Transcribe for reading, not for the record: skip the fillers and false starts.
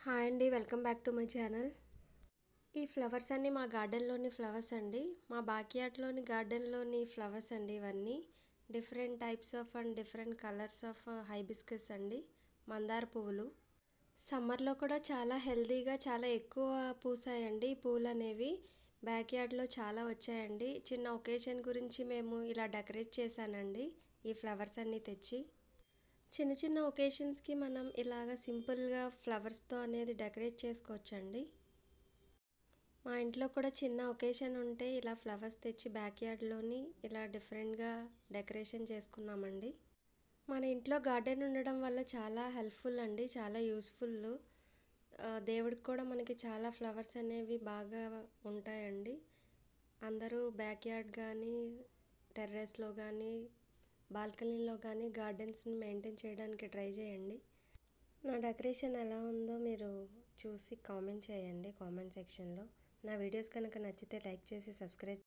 Hi అండి, welcome back to my channel. ఈ flowers అన్నీ మా గార్డెన్లోని ఫ్లవర్స్ అండి. మా బ్యాక్యార్డ్లోని గార్డెన్లోని ఫ్లవర్స్ అండి. ఇవన్నీ different types of and different colours of hibiscus అండి, మందార పువ్వులు. సమ్మర్లో కూడా చాలా హెల్తీగా చాలా ఎక్కువ పూసాయండి ఈ పూలు అనేవి. బ్యాక్యార్డ్లో చాలా వచ్చాయండి. చిన్న ఒకేషన్ గురించి మేము ఇలా డెకరేట్ చేశానండి ఈ ఫ్లవర్స్ అన్నీ తెచ్చి. చిన్న చిన్న ఒకేషన్స్కి మనం ఇలాగ సింపుల్గా ఫ్లవర్స్తో అనేది డెకరేట్ చేసుకోవచ్చండి. మా ఇంట్లో కూడా చిన్న ఒకేషన్ ఉంటే ఇలా ఫ్లవర్స్ తెచ్చి బ్యాక్యార్డ్లోని ఇలా డిఫరెంట్గా డెకరేషన్ చేసుకున్నామండి. మన ఇంట్లో గార్డెన్ ఉండడం వల్ల చాలా హెల్ప్ఫుల్ అండి, చాలా యూస్ఫుల్. దేవుడికి కూడా మనకి చాలా ఫ్లవర్స్ అనేవి బాగా ఉంటాయండి. అందరూ బ్యాక్యార్డ్ కానీ టెర్రస్లో కానీ బాల్కనీలో కానీ గార్డెన్స్ని మెయింటైన్ చేయడానికి ట్రై చేయండి. నా డెకరేషన్ ఎలా ఉందో మీరు చూసి కామెంట్ చేయండి కామెంట్ సెక్షన్లో. నా వీడియోస్ కనుక నచ్చితే లైక్ చేసి సబ్స్క్రైబ్